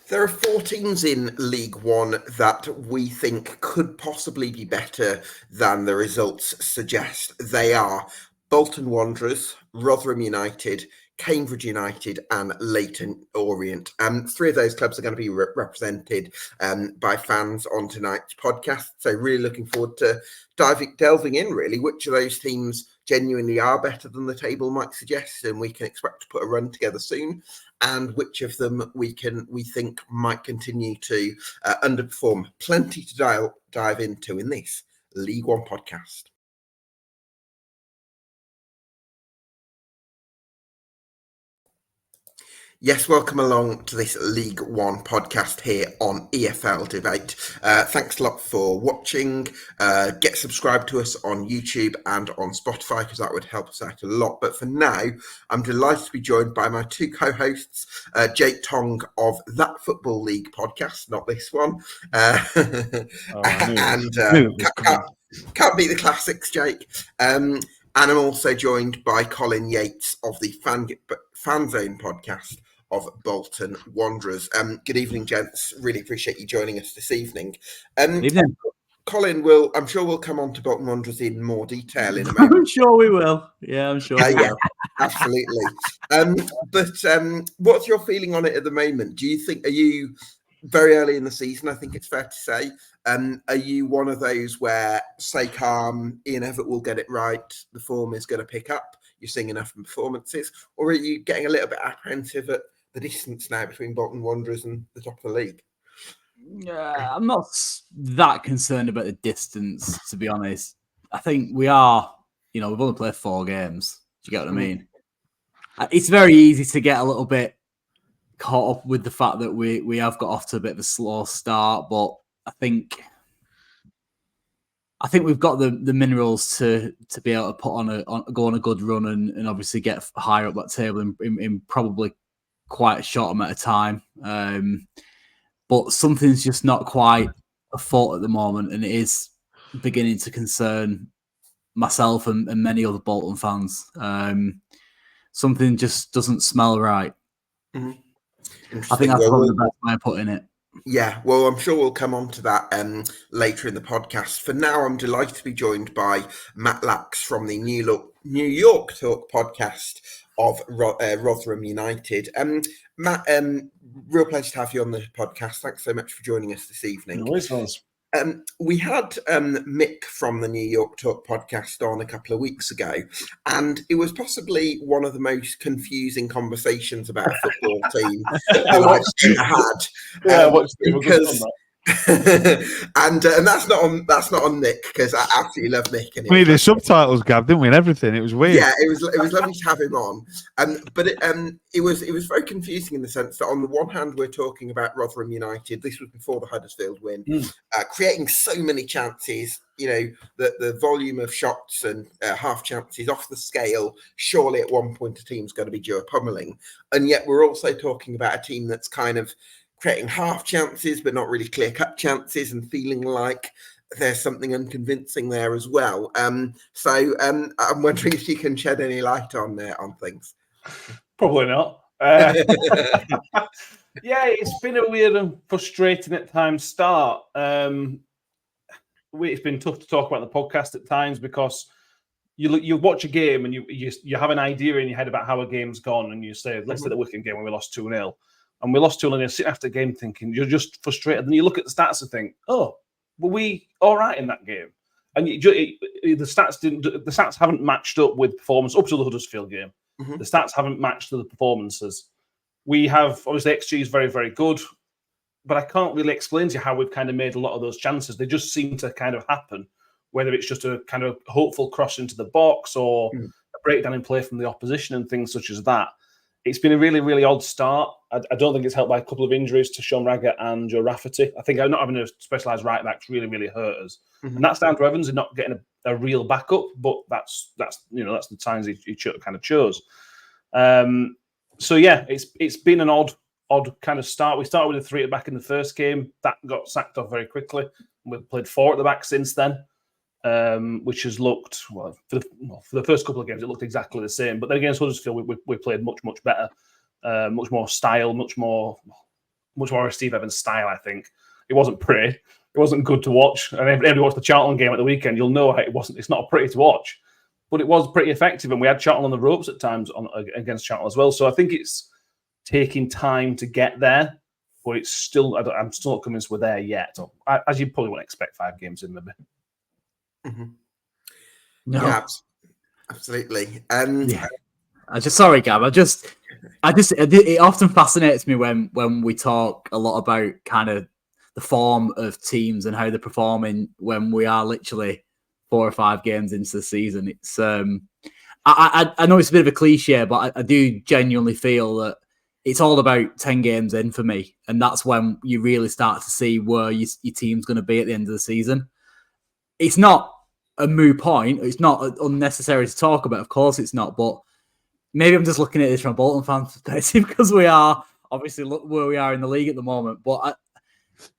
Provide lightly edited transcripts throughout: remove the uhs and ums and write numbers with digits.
There are 4 teams in League One that we think could possibly be better than the results suggest. They are Bolton Wanderers, Rotherham United, Cambridge United and Bolton Orient. 3 of those clubs are going to be represented by fans on tonight's podcast. So really looking forward to delving in, really, which of those teams genuinely are better than the table might suggest, and we can expect to put a run together soon, and which of them we think might continue to underperform. Plenty to dive into in this League One podcast. Yes, welcome along to this League One podcast here on EFL Debate. Thanks a lot for watching. Get subscribed to us on YouTube and on Spotify because that would help us out a lot. But for now, I'm delighted to be joined by my 2 co-hosts, Jake Tonge of That Football League podcast, not this one. Can't beat the classics, Jake. And I'm also joined by Colin Yates of the Fanzone podcast of Bolton Wanderers. Good evening, gents. Really appreciate you joining us this evening. Evening. Colin, I'm sure we'll come on to Bolton Wanderers in more detail in a moment. I'm sure we will. Yeah, I'm sure. Yeah, absolutely. But what's your feeling on it at the moment? Do you think, are you very early in the season, I think it's fair to say, are you one of those where, stay calm, Ian Evatt will get it right, the form is going to pick up, you're seeing enough performances, or are you getting a little bit apprehensive at the distance now between Bolton Wanderers and the top of the league? I'm not that concerned about the distance, to be honest. I think we are, we've only played 4 games. Do you get what I mean? It's very easy to get a little bit caught up with the fact that we have got off to a bit of a slow start, but I think we've got the minerals to be able to go on a good run and obviously get higher up that table in probably quite a short amount of time. But something's just not quite afoot at the moment, and it is beginning to concern myself and many other Bolton fans. Something just doesn't smell right. Mm-hmm. I think that's probably the best way of putting it. Yeah, well, I'm sure we'll come on to that later in the podcast. For now, I'm delighted to be joined by Matt Lax from the New York Talk podcast of Rotherham United. Matt, real pleasure to have you on the podcast. Thanks so much for joining us this evening. Always was. We had Mick from the New York Talk podcast on a couple of weeks ago, and it was possibly one of the most confusing conversations about a football team I've ever had. Because and that's not on Nick, because I absolutely love Nick. And we needed subtitles, Gav, didn't we? And everything. It was weird. Yeah, it was lovely to have him on. But it was very confusing in the sense that on the one hand we're talking about Rotherham United. This was before the Huddersfield win, creating so many chances. The volume of shots and half chances off the scale. Surely at one point a team's going to be due a pummeling, and yet we're also talking about a team that's kind of creating half chances, but not really clear-cut chances, and feeling like there's something unconvincing there as well. So I'm wondering if you can shed any light on things. Probably not. Yeah, it's been a weird and frustrating at times start. It's been tough to talk about the podcast at times because you watch a game and you have an idea in your head about how a game's gone, and you say, let's say the Wycombe game when we lost 2-0. And we lost 2-0, and you sit after the game thinking, you're just frustrated. And you look at the stats and think, oh, were we all right in that game? And the stats haven't matched up with performance up to the Huddersfield game. Mm-hmm. The stats haven't matched to the performances. We have, obviously, XG is very, very good, but I can't really explain to you how we've kind of made a lot of those chances. They just seem to kind of happen, whether it's just a kind of hopeful cross into the box or a breakdown in play from the opposition and things such as that. It's been a really, really odd start. I don't think it's helped by a couple of injuries to Sean Raggett and Joe Rafferty. I think not having a specialised right back's really, really hurt us. Mm-hmm. And that's down to Evans and not getting a real backup, but that's the times he kind of chose. So yeah, it's been an odd kind of start. We started with a 3 at the back in the first game. That got sacked off very quickly. We've played 4 at the back since then. Which has looked, for the first couple of games, it looked exactly the same. But then against Huddersfield, we played much, much better, much more style, much more much more of Steve Evans style, I think. It wasn't pretty. It wasn't good to watch. And if anybody watched the Charlton game at the weekend, you'll know it's not pretty to watch. But it was pretty effective, and we had Charlton on the ropes at times against Charlton as well. So I think it's taking time to get there, but it's still, I'm still not convinced we're there yet. So, as you probably wouldn't expect 5 games in, maybe. Mm-hmm. No. Yeah, absolutely. Yeah. Sorry, Gab. It often fascinates me when we talk a lot about kind of the form of teams and how they're performing when we are literally 4 or 5 games into the season. It's I know it's a bit of a cliche, but I do genuinely feel that it's all about 10 games in for me, and that's when you really start to see where your team's going to be at the end of the season. It's not a moot point. It's not unnecessary to talk about. Of course, it's not. But maybe I'm just looking at this from a Bolton fan perspective because we are obviously where we are in the league at the moment. But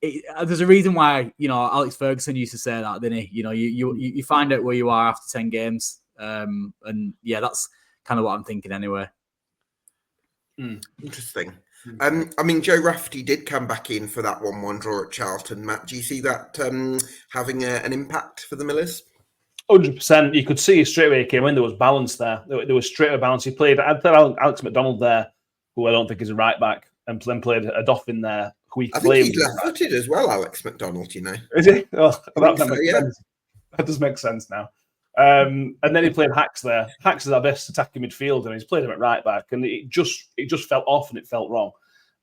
there's a reason why, Alex Ferguson used to say that, didn't he? You find out where you are after 10 games. And yeah, that's kind of what I'm thinking anyway. Interesting. I mean, Joe Rafferty did come back in for that 1-1 draw at Charlton. Matt, do you see that having an impact for the Millers? 100%. You could see straight away he came in. There was balance there. There was straight away balance. He played. I thought Alex McDonald there, who I don't think is a right back, and then played a Doffin there, who he claimed. I think he's left-footed as well, Alex McDonald. Is he? Oh, that makes sense. That does make sense now. And then he played Hacks there. Hacks is our best attacking midfielder, and he's played him at right back, and it just felt off and it felt wrong.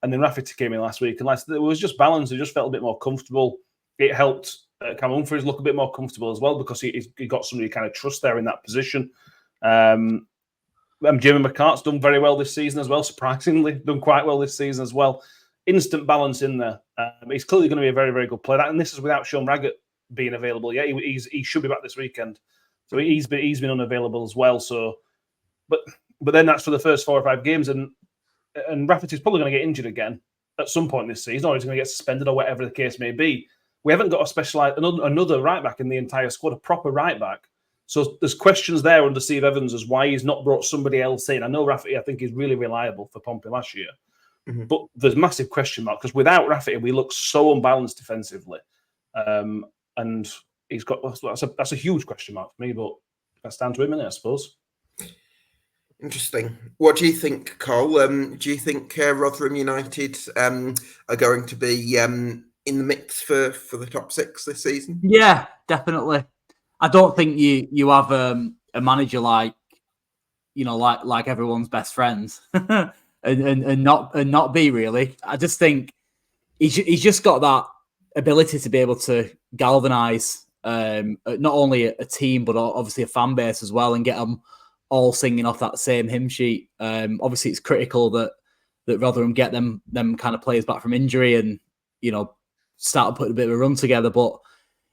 And then Rafferty came in last week, and it was just balanced. He just felt a bit more comfortable. It helped Cam Humphreys look a bit more comfortable as well because he got somebody you kind of trust there in that position. Jimmy McCart's done very well this season as well, surprisingly. Done quite well this season as well. Instant balance in there. He's clearly going to be a very, very good player. And this is without Sean Raggett being available. Yeah, he should be back this weekend. So he's been unavailable as well. So, but then that's for the first 4 or 5 games. And Rafferty's probably going to get injured again at some point this season, or he's going to get suspended or whatever the case may be. We haven't got another right back in the entire squad, a proper right back. So there's questions there under Steve Evans as why he's not brought somebody else in. I know Rafferty, I think, is really reliable for Pompey last year. Mm-hmm. But there's massive question mark because without Rafferty, we look so unbalanced defensively. And he's got that's a huge question mark for me, but that's down to him, isn't it, I suppose. Interesting. What do you think, Cole? Do you think Rotherham United are going to be in the mix for the top 6 this season? Yeah, definitely. I don't think you have a manager like everyone's best friends and not be really. I just think he's just got that ability to be able to galvanise not only a team but obviously a fan base as well and get them all singing off that same hymn sheet. Obviously, it's critical that Rotherham get them kind of players back from injury and start putting a bit of a run together. But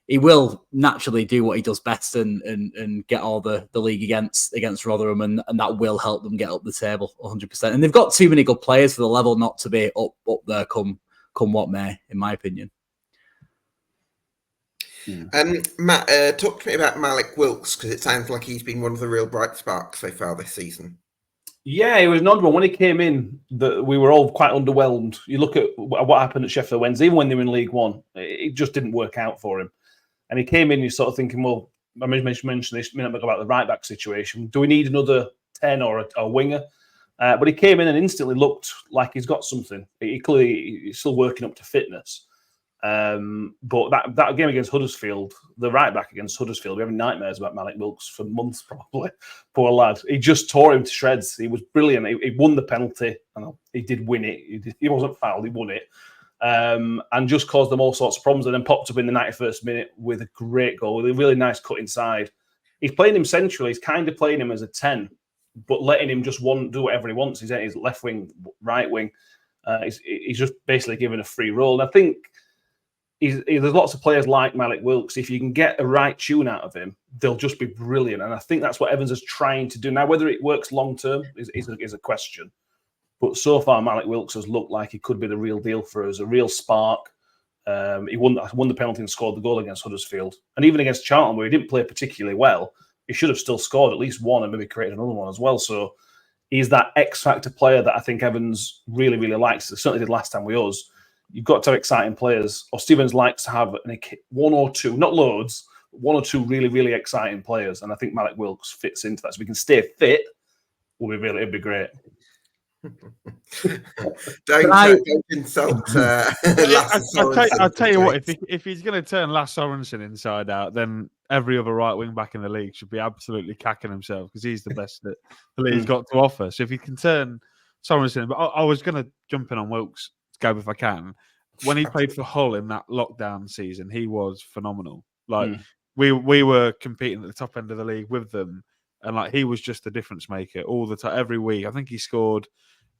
he will naturally do what he does best and get all the league against Rotherham, and that will help them get up the table 100%. And they've got too many good players for the level not to be up there come what may, in my opinion. Matt, talk to me about Malik Wilks because it sounds like he's been one of the real bright sparks so far this season. Yeah, he was an odd one. When he came in, we were all quite underwhelmed. You look at what happened at Sheffield Wednesday, even when they were in League One, it just didn't work out for him. And he came in, you're sort of thinking, well, I mentioned this a minute ago about the right-back situation. Do we need another 10 or a winger? But he came in and instantly looked like he's got something. He's still working up to fitness. But that game against Huddersfield, the right back against Huddersfield, we're having nightmares about Malik Wilks for months probably. Poor lad. He just tore him to shreds. He was brilliant. He won the penalty. He did win it. He wasn't fouled. He won it. And just caused them all sorts of problems and then popped up in the 91st minute with a great goal, with a really nice cut inside. He's playing him centrally. He's kind of playing him as a 10, but letting him just do whatever he wants. He's left wing, right wing. He's just basically given a free role. And I think there's lots of players like Malik Wilks. If you can get a right tune out of him, they'll just be brilliant. And I think that's what Evans is trying to do. Now, whether it works long term is a question. But so far, Malik Wilks has looked like he could be the real deal for us, a real spark. He won the penalty and scored the goal against Huddersfield. And even against Charlton, where he didn't play particularly well, he should have still scored at least one and maybe created another one as well. So he's that X-factor player that I think Evans really, really likes. He certainly did last time with us. you've got to have exciting players. Or Stevens likes to have one or two, not loads, one or two really, really exciting players. And I think Malik Wilks fits into that. So we can stay fit. It'd be great. Don't insult Lasse I'll tell you what, if he's going to turn Lasse Sorensen inside out, then every other right wing back in the league should be absolutely cacking himself because he's the best that the league's got to offer. So if he can turn Sorensen, but I was going to jump in on Wilks, Gab, if I can. When he played for Hull in that lockdown season, he was phenomenal. We were competing at the top end of the league with them, and he was just a difference maker all the time, every week. I think he scored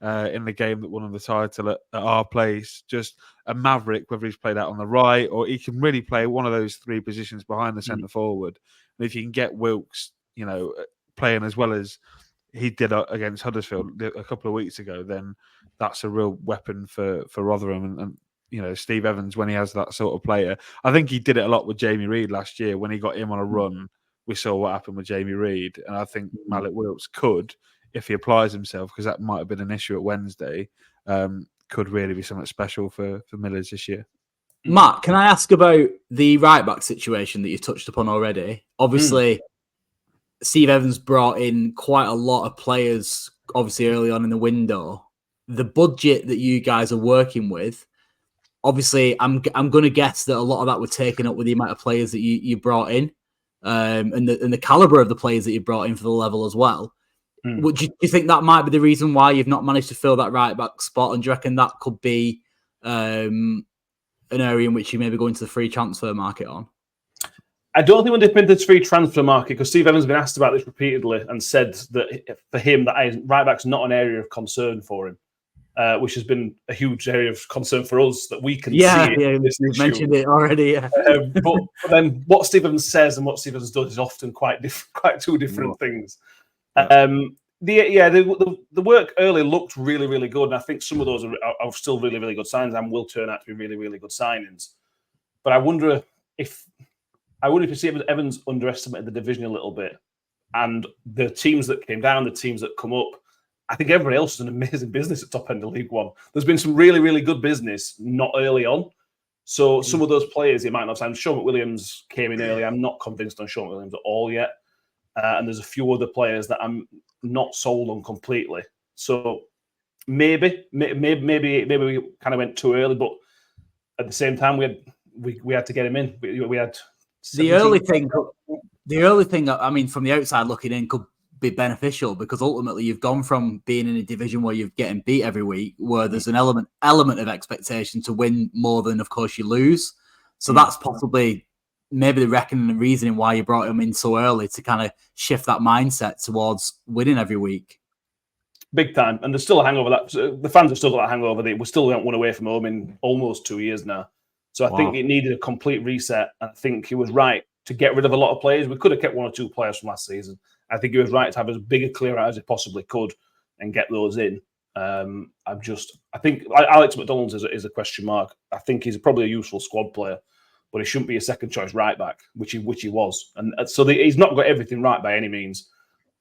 in the game that won him the title at our place. Just a maverick, whether he's played out on the right or he can really play one of those three positions behind the centre forward. And if you can get Wilks, playing as well as he did against Huddersfield a couple of weeks ago, then that's a real weapon for Rotherham. And Steve Evans, when he has that sort of player, I think he did it a lot with Jamie Reid last year. When he got him on a run, we saw what happened with Jamie Reid. And I think Malik Wilks could, if he applies himself, because that might have been an issue at Wednesday, could really be something special for Millers this year. Matt, can I ask about the right-back situation that you touched upon already? Obviously, Steve Evans brought in quite a lot of players, obviously, early on in the window. The budget that you guys are working with, obviously, I'm going to guess that a lot of that was taken up with the amount of players that you brought in, and the calibre of the players that you brought in for the level as well. Do you think that might be the reason why you've not managed to fill that right-back spot? And do you reckon that could be an area in which you maybe go into the free transfer market on? I don't think we'll dip into the free transfer market because Steve Evans has been asked about this repeatedly and said that for him, that right-back's not an area of concern for him, which has been a huge area of concern for us that we can see. Yeah, you've mentioned it already. Yeah. But then what Steve Evans says and what Steve Evans does is often quite two different things. The work early looked really, really good, and I think some of those are still really, really good signs and will turn out to be really, really good signings. But I wonder if you see Evans underestimated the division a little bit, and the teams that came down, the teams that come up. I think everybody else is an amazing business at top end of League One. There's been some really, really good business not early on. So some of those players you might not have signed. Sean McWilliams came in early. I'm not convinced on Sean McWilliams at all yet. And there's a few other players that I'm not sold on completely. So maybe we kind of went too early, but at the same time we had to get him in. We had 17. The early thing. I mean, from the outside looking in, could be beneficial because ultimately you've gone from being in a division where you're getting beat every week, where there's an element of expectation to win more than, of course, you lose. So that's possibly maybe the reckoning and reasoning why you brought him in so early to kind of shift that mindset towards winning every week. Big time. And there's still a hangover. The fans have still got a hangover. We still don't win away from home in almost 2 years now. So I think it needed a complete reset. I think he was right to get rid of a lot of players. We could have kept one or two players from last season. I think he was right to have as big a clear out as he possibly could and get those in. I think Alex McDonald's is a question mark. I think he's probably a useful squad player, but he shouldn't be a second choice right back, which he was. And so he's not got everything right by any means.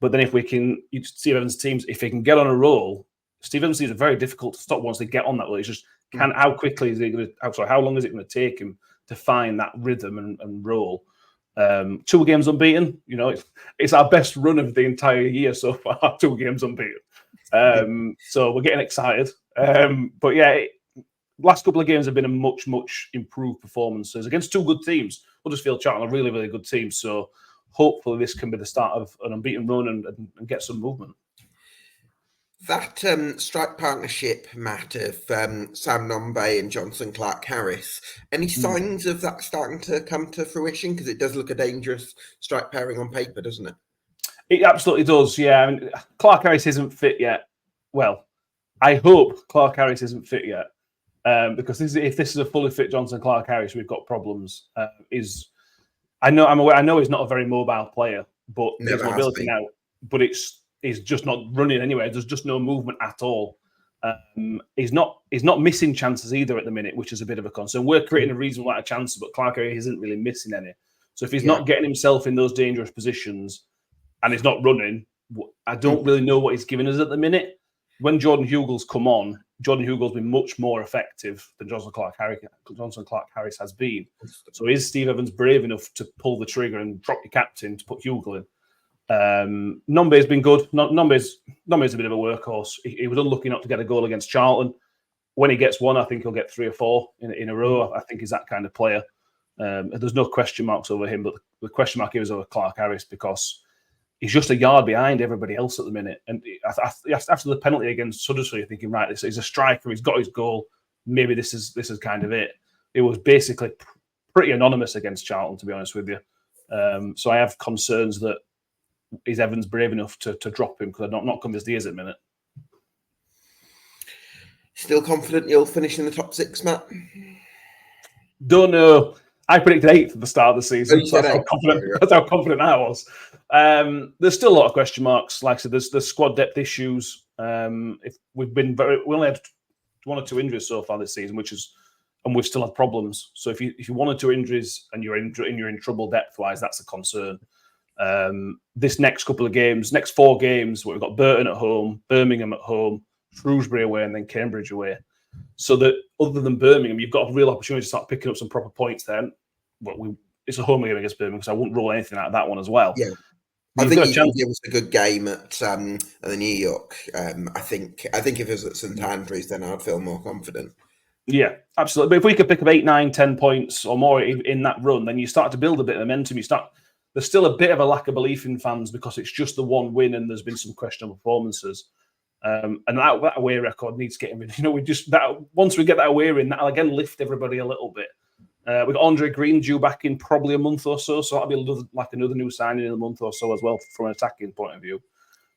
But then if we can, Steve Evans' teams, if he can get on a roll, Steve Evans' teams are very difficult to stop once they get on that roll. It's just how quickly is he going to? How long is it going to take him to find that rhythm and roll? 2 games unbeaten. It's our best run of the entire year so far. 2 games unbeaten. So we're getting excited. But yeah. Last couple of games have been a much, much improved performances against 2 good teams. Huddersfield Charlton are really, really good teams. So hopefully this can be the start of an unbeaten run and get some movement. That strike partnership, Matt, of Sam Nombe and Johnson Clark-Harris, any signs of that starting to come to fruition? Because it does look a dangerous strike pairing on paper, doesn't it? It absolutely does, yeah. I mean, Clark-Harris isn't fit yet. Well, I hope Clark-Harris isn't fit yet. Because if this is a fully fit Johnson Clark-Harris, we've got problems. I know he's not a very mobile player, but his mobility now. But he's just not running anywhere. There's just no movement at all. He's not missing chances either at the minute, which is a bit of a concern. We're creating a reasonable amount of chances, but Clark-Harris isn't really missing any. So if he's not getting himself in those dangerous positions and he's not running, I don't really know what he's giving us at the minute. When Jordan Hugel's come on, Jordan Hugo's been much more effective than Johnson Clark-Harris has been. So is Steve Evans brave enough to pull the trigger and drop your captain to put Hugo in? Nombe's been good. Nombe's a bit of a workhorse. He was unlucky not to get a goal against Charlton. When he gets one, I think he'll get 3 or 4 in a row. I think he's that kind of player. There's no question marks over him, but the question mark is over Clark-Harris because he's just a yard behind everybody else at the minute. And after the penalty against Huddersfield, you're thinking, right, he's a striker. He's got his goal. Maybe this is kind of it. It was basically pretty anonymous against Charlton, to be honest with you. So I have concerns that is Evans brave enough to drop him because I'm not convinced he is at the minute. Still confident you'll finish in the top 6, Matt? Don't know. I predicted 8th at the start of the season. So that's how confident I was. There's still a lot of question marks. Like I said, there's squad depth issues. If we only had 1 or 2 injuries so far this season, and we've still had problems. So if you 1 or 2 injuries and you're in trouble depth wise, that's a concern. This next couple of games, next 4 games, we've got Burton at home, Birmingham at home, Shrewsbury away, and then Cambridge away. So that other than Birmingham, you've got a real opportunity to start picking up some proper points then. Well, it's a home game against Birmingham, so I wouldn't rule anything out of that one as well. Yeah. I think he gave us a good game at the New York. I think if it was at St Andrews, then I'd feel more confident. Yeah, absolutely. But if we could pick up 8, 9, 10 points or more in that run, then you start to build a bit of momentum. There's still a bit of a lack of belief in fans because it's just the one win and there's been some questionable performances. And that away record needs getting rid. Once we get that away in, that'll again lift everybody a little bit. We've got Andre Green due back in probably a month or so that'll be another new signing in a month or so as well from an attacking point of view.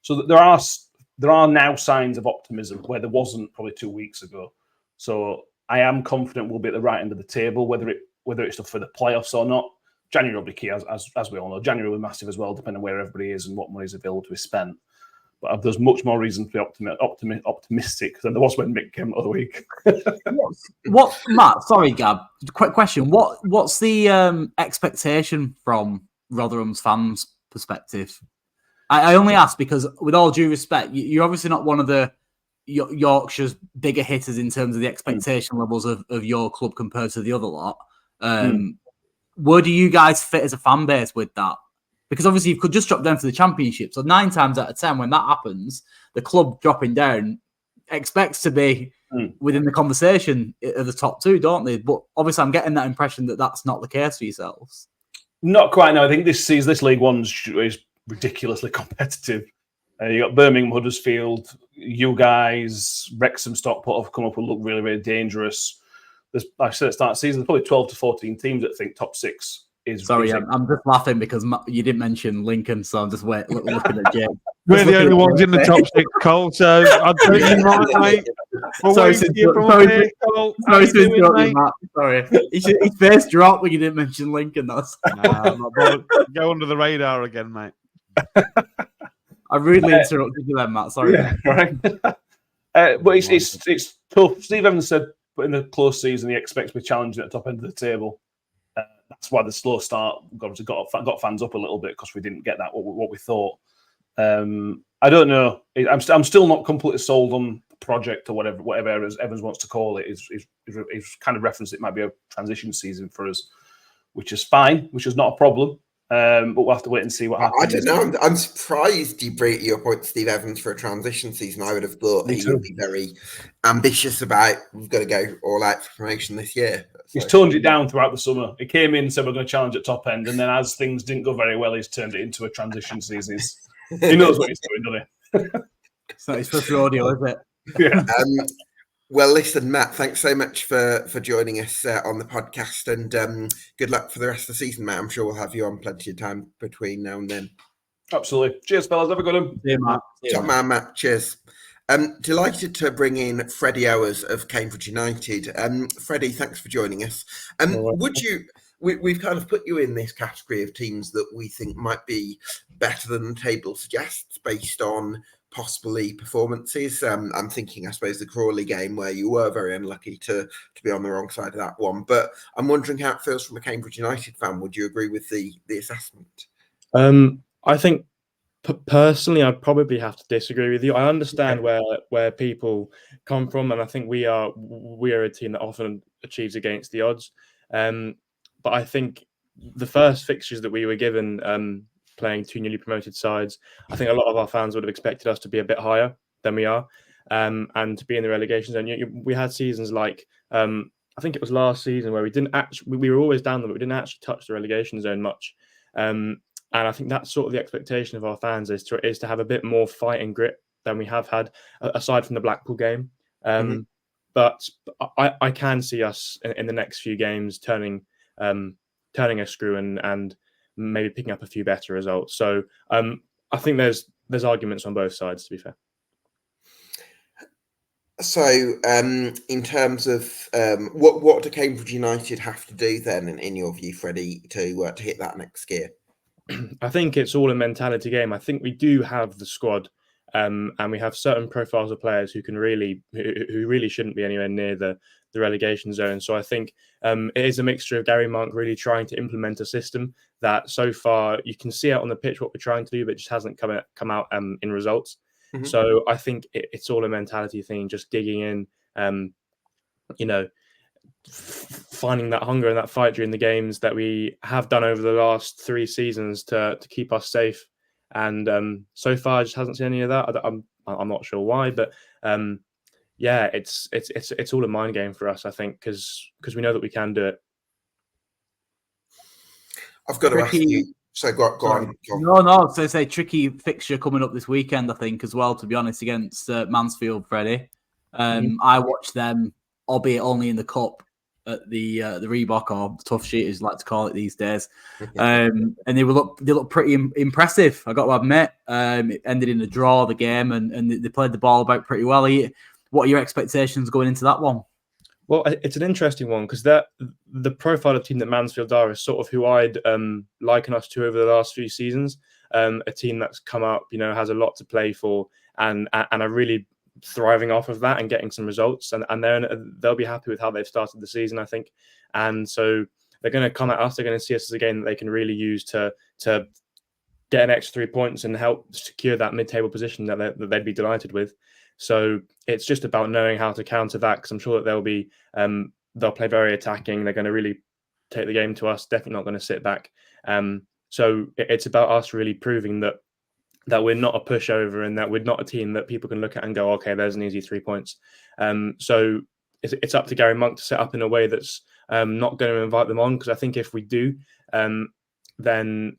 So there are now signs of optimism where there wasn't probably 2 weeks ago. So I am confident we'll be at the right end of the table, whether it's for the playoffs or not. January will be key, as we all know. January will be massive as well, depending on where everybody is and what money is available to be spent. But there's much more reason to be optimistic than there was when Mick came the other week. What, Matt? Sorry, Gab. Quick question. What's the expectation from Rotherham's fans' perspective? I only ask because, with all due respect, you're obviously not one of the Yorkshire's bigger hitters in terms of the expectation levels of your club compared to the other lot. Where do you guys fit as a fan base with that? Because obviously you could just drop down to the Championship. So 9 times out of 10, when that happens, the club dropping down expects to be within the conversation of the top 2, don't they? But obviously I'm getting that impression that that's not the case for yourselves. Not quite, no. I think this League One is ridiculously competitive. You got Birmingham, Huddersfield, you guys, Wrexham, Stockport have come up and look really, really dangerous. Like I said at the start of the season, there's probably 12 to 14 teams that think top 6 is... Sorry, I'm just laughing because you didn't mention Lincoln, so I'm just looking at Jake. We're the only ones in the top 6, Cole, so I don't you mind, mate. Sorry to interrupt you, Matt. Sorry. His face dropped when you didn't mention Lincoln. I'm not bothered. Go under the radar again, mate. I rudely interrupted you then, Matt. Sorry. Yeah, right. But it's tough. Steve Evans said, but in a close season, he expects to be challenging at the top end of the table. That's why the slow start got fans up a little bit because we didn't get that what we thought. I don't know. I'm still not completely sold on the project or whatever Evans wants to call it. He's kind of referenced it might be a transition season for us, which is fine, which is not a problem. But we'll have to wait and see what happens. I don't know. I'm surprised you bring your point to Steve Evans for a transition season. I would have thought he would be very ambitious about we've got to go all out for promotion this year. He's toned it down throughout the summer. He came in and said we're going to challenge at top end, and then as things didn't go very well, he's turned it into a transition season. He knows what he's doing, doesn't he? It's not his first rodeo, is it? Yeah. Well, listen, Matt, thanks so much for joining us on the podcast, and good luck for the rest of the season, Matt. I'm sure we'll have you on plenty of time between now and then. Absolutely. Cheers, fellas. Have a good one. See you, Matt. Top man, Matt. Cheers. Delighted to bring in Freddie Owers of Cambridge United. Freddie, thanks for joining us. Would you? We've kind of put you in this category of teams that we think might be better than the table suggests based on possibly performances. I'm thinking, I suppose, the Crawley game where you were very unlucky to be on the wrong side of that one. But I'm wondering how it feels from a Cambridge United fan. Would you agree with the assessment? I think Personally, I'd probably have to disagree with you. I understand where people come from, and I think we are a team that often achieves against the odds. But I think the first fixtures that we were given, playing two newly promoted sides, I think a lot of our fans would have expected us to be a bit higher than we are, and to be in the relegation zone. We had seasons like I think it was last season where we were always down there, but we didn't actually touch the relegation zone much. And I think that's sort of the expectation of our fans is to have a bit more fight and grit than we have had, aside from the Blackpool game. But I can see us in the next few games turning a screw and maybe picking up a few better results. So I think there's arguments on both sides, to be fair. So, in terms of what do Cambridge United have to do then, in your view, Freddie, to hit that next gear? I think it's all a mentality game. I think we do have the squad, and we have certain profiles of players who really shouldn't be anywhere near the relegation zone. So I think it is a mixture of Gary Monk really trying to implement a system that so far you can see out on the pitch what we're trying to do, but just hasn't come out in results. So I think it's all a mentality thing, just digging in, finding that hunger and that fight during the games that we have done over the last 3 seasons to keep us safe. And so far, I just hasn't seen any of that. I'm not sure why, but it's all a mind game for us, I think, because we know that we can do it. I've got to ask you. So go on. No. So say tricky fixture coming up this weekend, I think, as well. To be honest, against Mansfield, Freddie. I watched them, albeit only in the cup, at the Reebok, or Tough Sheet, as you like to call it these days. And they look pretty impressive, I got to admit. It ended in a draw, the game, and they played the ball about pretty well. What are your expectations going into that one? Well, it's an interesting one because the profile of team that Mansfield are is sort of who I'd liken us to over the last few seasons. A team that's come up, has a lot to play for, and are really thriving off of that and getting some results. And they'll be happy with how they've started the season, I think. And so they're going to come at us. They're going to see us as a game that they can really use to get an extra 3 points and help secure that mid-table position that they'd be delighted with. So it's just about knowing how to counter that, because I'm sure that they'll play very attacking. They're going to really take the game to us, definitely not going to sit back. So it's about us really proving that we're not a pushover and that we're not a team that people can look at and go, okay, there's an easy 3 points. So it's up to Gary Monk to set up in a way that's not going to invite them on, because I think if we do, then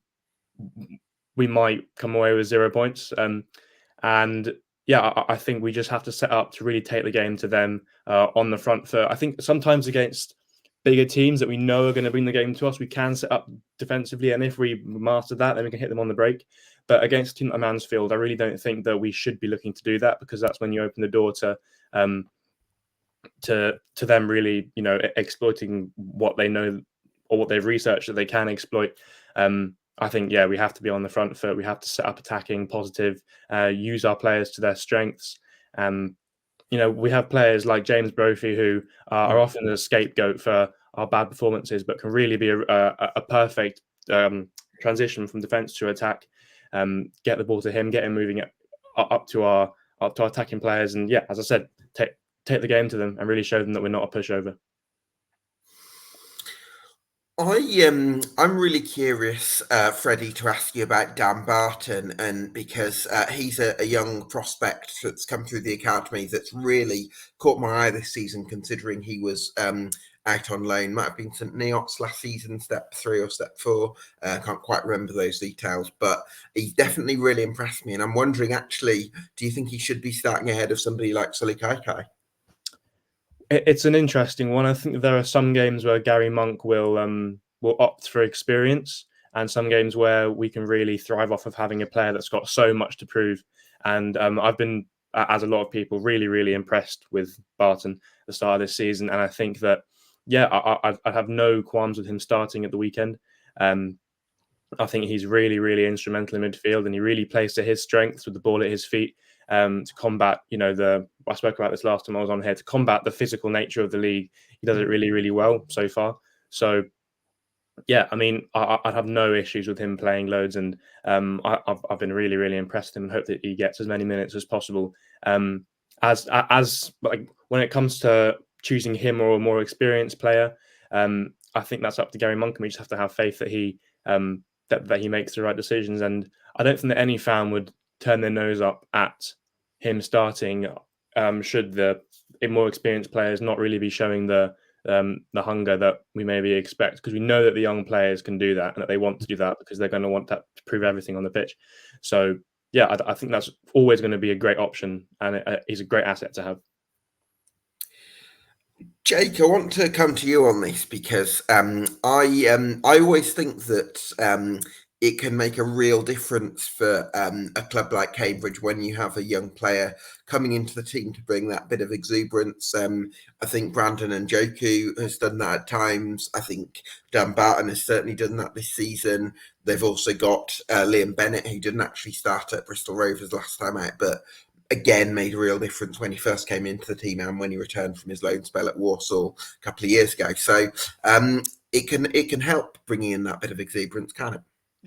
we might come away with 0 points. I think we just have to set up to really take the game to them on the front foot. I think sometimes against bigger teams that we know are going to bring the game to us, we can set up defensively, and if we master that, then we can hit them on the break. But against a team like Mansfield, I really don't think that we should be looking to do that, because that's when you open the door to them really, exploiting what they know or what they've researched that they can exploit. I think, we have to be on the front foot. We have to set up attacking, positive, use our players to their strengths. We have players like James Brophy who are often a scapegoat for our bad performances, but can really be a perfect transition from defence to attack. Get the ball to him, get him moving up to our attacking players, and as I said, take the game to them and really show them that we're not a pushover. I'm really curious, Freddie, to ask you about Dan Barton, and because he's a young prospect that's come through the academy that's really caught my eye this season, considering he was out on loan. Might have been St Neots last season, step 3 or step 4. I can't quite remember those details, but he definitely really impressed me. And I'm wondering, actually, do you think he should be starting ahead of somebody like Sully Kaikai? It's an interesting one. I think there are some games where Gary Monk will opt for experience, and some games where we can really thrive off of having a player that's got so much to prove. And I've been, as a lot of people, really, really impressed with Barton at the start of this season. And I think that, I have no qualms with him starting at the weekend. I think he's really, really instrumental in midfield, and he really plays to his strengths with the ball at his feet. To combat, I spoke about this last time I was on here, to combat the physical nature of the league. He does it really, really well so far. So yeah, I mean, I'd have no issues with him playing loads, and I've been really, really impressed with him, and hope that he gets as many minutes as possible. As like when it comes to choosing him or a more experienced player, I think that's up to Gary Monk, and we just have to have faith that he that he makes the right decisions. And I don't think that any fan would turn their nose up at him starting, should the more experienced players not really be showing the hunger that we maybe expect, because we know that the young players can do that and that they want to do that because they're going to want that to prove everything on the pitch. So yeah, I think that's always going to be a great option, and he's a great asset to have. Jake, I want to come to you on this because I always think that it can make a real difference for a club like Cambridge when you have a young player coming into the team to bring that bit of exuberance. I think Brandon and Joku has done that at times. I think Dan Barton has certainly done that this season. They've also got Liam Bennett, who didn't actually start at Bristol Rovers last time out, but again made a real difference when he first came into the team and when he returned from his loan spell at Warsaw a couple of years ago. So it can help bringing in that bit of exuberance, can it?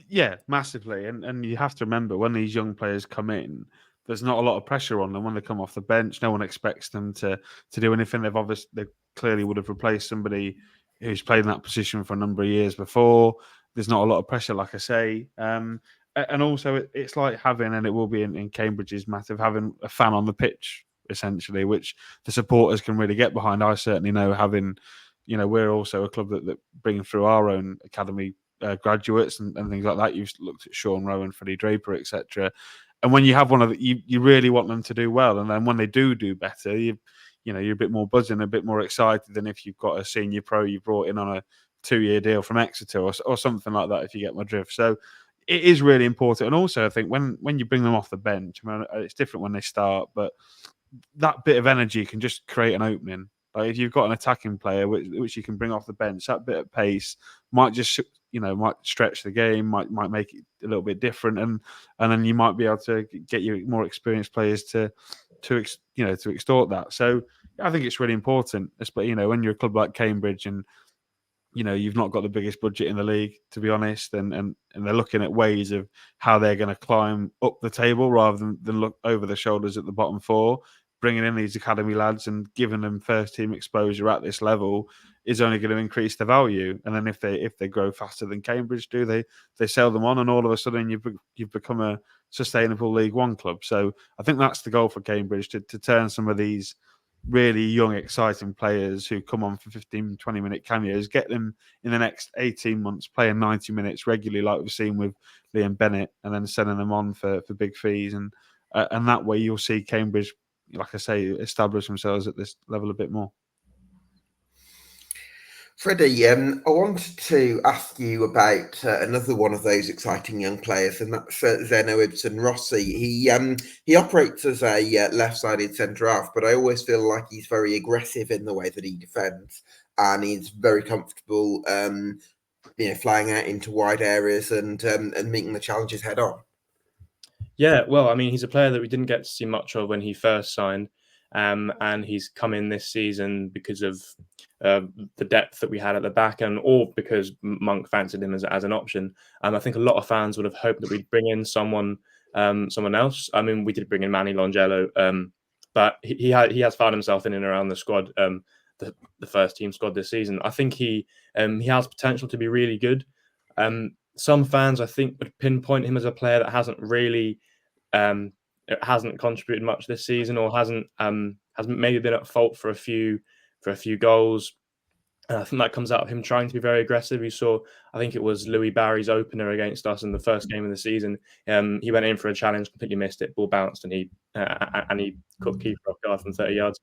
Yeah, massively. And you have to remember, when these young players come in, there's not a lot of pressure on them when they come off the bench. No one expects them to do anything. They clearly would have replaced somebody who's played in that position for a number of years before. There's not a lot of pressure, like I say. And also, it's like having, and it will be in Cambridge's massive, having a fan on the pitch, essentially, which the supporters can really get behind. I certainly know, having, we're also a club that bring through our own academy graduates and things like that. You've looked at Sean Rowan, Freddie Draper, etc. And when you have one of the, you really want them to do well, and then when they do better, you're a bit more buzzing, a bit more excited than if you've got a senior pro you brought in on a 2-year deal from Exeter or something like that, if you get my drift. So it is really important. And also, I think when you bring them off the bench, I mean, it's different when they start, but that bit of energy can just create an opening. Like if you've got an attacking player which you can bring off the bench, that bit of pace might just might stretch the game, might make it a little bit different, and then you might be able to get your more experienced players to extort that. So I think it's really important, especially when you're a club like Cambridge and you've not got the biggest budget in the league, to be honest, and they're looking at ways of how they're going to climb up the table rather than look over their shoulders at the bottom four. Bringing in these academy lads and giving them first team exposure at this level is only going to increase the value. And then if they grow faster than Cambridge do, they sell them on, and all of a sudden you've become a sustainable League One club. So I think that's the goal for Cambridge, to turn some of these really young, exciting players who come on for 15, 20-minute cameos, get them in the next 18 months playing 90 minutes regularly, like we've seen with Liam Bennett, and then sending them on for big fees. And that way you'll see Cambridge, like I say, establish themselves at this level a bit more. Freddie, I wanted to ask you about another one of those exciting young players, and that's Zeno Ibsen-Rossi. He operates as a left-sided centre-half, but I always feel like he's very aggressive in the way that he defends, and he's very comfortable, flying out into wide areas and meeting the challenges head on. Yeah, well, I mean, he's a player that we didn't get to see much of when he first signed, and he's come in this season because of the depth that we had at the back, and or because Monk fancied him as an option. I think a lot of fans would have hoped that we'd bring in someone else. I mean, we did bring in Manny Longello, but he has found himself in and around the squad, the first team squad this season. I think he has potential to be really good. Some fans, I think, would pinpoint him as a player that hasn't really hasn't contributed much this season, or hasn't maybe been at fault for a few goals. And I think that comes out of him trying to be very aggressive. You saw, I think it was Louis Barry's opener against us in the first game of the season. He went in for a challenge, completely missed it, ball bounced, and he caught the keeper off guard from 30 yards.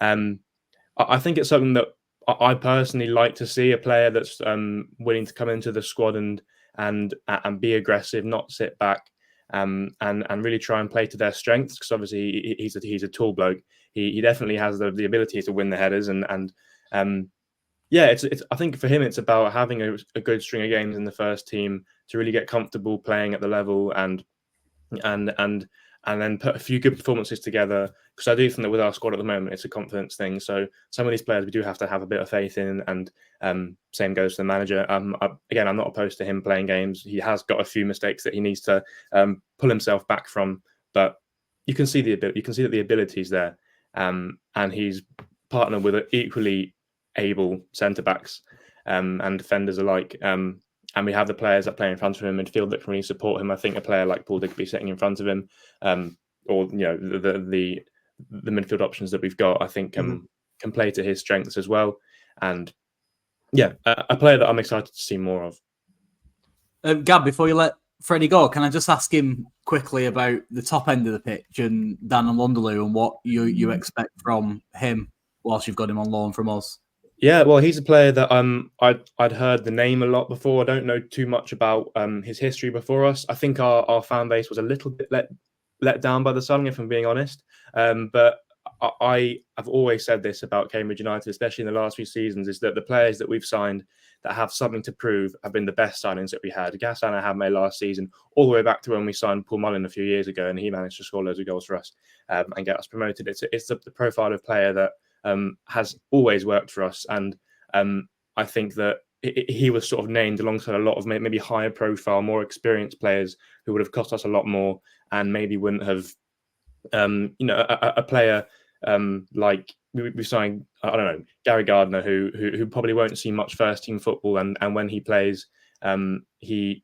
I think it's something that I personally like to see, a player that's willing to come into the squad and be aggressive, not sit back, and really try and play to their strengths. Because obviously he's a tall bloke. He definitely has the ability to win the headers, and it's I think for him it's about having a good string of games in the first team to really get comfortable playing at the level and and then put a few good performances together. Because I do think that with our squad at the moment, it's a confidence thing. So some of these players we do have to have a bit of faith in, and same goes to the manager. Again, I'm not opposed to him playing games. He has got a few mistakes that he needs to pull himself back from, but you can see that the ability's there, and he's partnered with equally able centre backs and defenders alike. And we have the players that play in front of him in midfield that can really support him. I think a player like Paul Digby sitting in front of him, or the midfield options that we've got, I think can play to his strengths as well. And yeah, a player that I'm excited to see more of. Gab, before you let Freddie go, can I just ask him quickly about the top end of the pitch and Dan and Lunderloo and what you expect from him whilst you've got him on loan from us? Yeah, well, he's a player that I'd heard the name a lot before. I don't know too much about his history before us. I think our fan base was a little bit let down by the signing, if I'm being honest. But I've always said this about Cambridge United, especially in the last few seasons, is that the players that we've signed that have something to prove have been the best signings that we had. Gassan I had made last season, all the way back to when we signed Paul Mullin a few years ago, and he managed to score loads of goals for us and get us promoted. It's the profile of player that has always worked for us, and I think that he was sort of named alongside a lot of maybe higher profile, more experienced players who would have cost us a lot more and maybe wouldn't have, a player like we signed, I don't know, Gary Gardner, who probably won't see much first team football, and when he plays, if you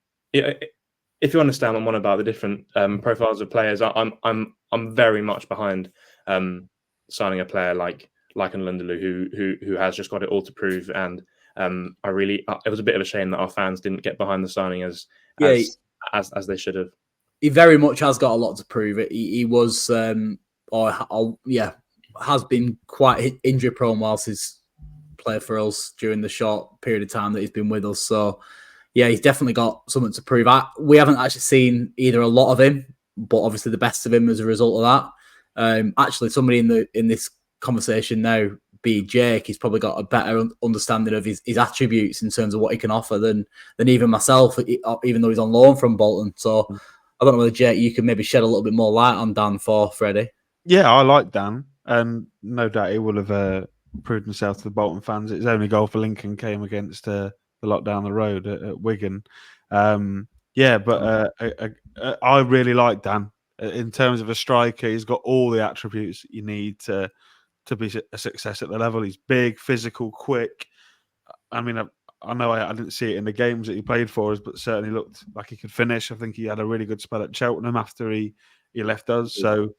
understand what I'm on about the different profiles of players, I'm very much behind signing a player like an Lunderloo who has just got it all to prove. And it was a bit of a shame that our fans didn't get behind the signing as they should have. He very much has got a lot to prove. He was, has been quite injury prone whilst he's played for us during the short period of time that he's been with us. So, yeah, he's definitely got something to prove. We haven't actually seen either a lot of him, but obviously the best of him as a result of that. Actually, somebody in this conversation now, be Jake, he's probably got a better understanding of his attributes in terms of what he can offer than even myself, even though he's on loan from Bolton. So I don't know whether, Jake, you could maybe shed a little bit more light on Dan for Freddie. Yeah, I like Dan, and no doubt he will have proved himself to the Bolton fans. His only goal for Lincoln came against the lot down the road at Wigan. I really like Dan. In terms of a striker, he's got all the attributes you need to be a success at the level. He's big, physical, quick. I mean, I know I didn't see it in the games that he played for us, but certainly looked like he could finish. I think he had a really good spell at Cheltenham after he left us. So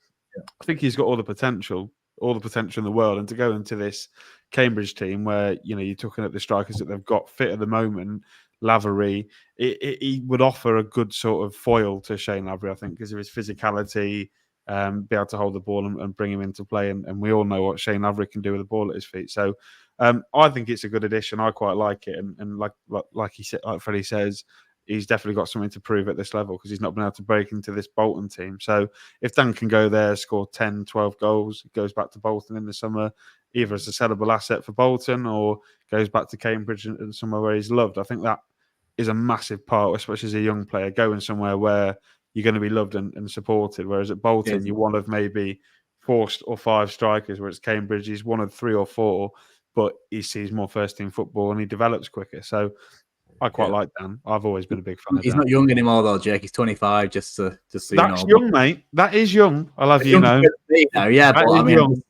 I think he's got all the potential in the world. And to go into this Cambridge team where, you're talking at the strikers that they've got fit at the moment, Lavery, he would offer a good sort of foil to Shane Lavery, I think, because of his physicality, be able to hold the ball and bring him into play. And we all know what Shane Lavery can do with the ball at his feet. So I think it's a good addition. I quite like it. And like he said, like Freddie says, he's definitely got something to prove at this level because he's not been able to break into this Bolton team. So if Dan can go there, score 10, 12 goals, goes back to Bolton in the summer, either as a sellable asset for Bolton or goes back to Cambridge and somewhere where he's loved, I think that is a massive part, especially as a young player, going somewhere where you're going to be loved and supported. Whereas at Bolton, you're one of maybe 4 or 5 strikers, whereas Cambridge, he's one of 3 or 4, but he sees more first-team football and he develops quicker. So I quite like Dan. I've always been a big fan of Dan. He's not young anymore, though, Jake. He's 25, just so That's you know. That's young, mate. That is young. I'll have you know. Yeah, but I mean... young.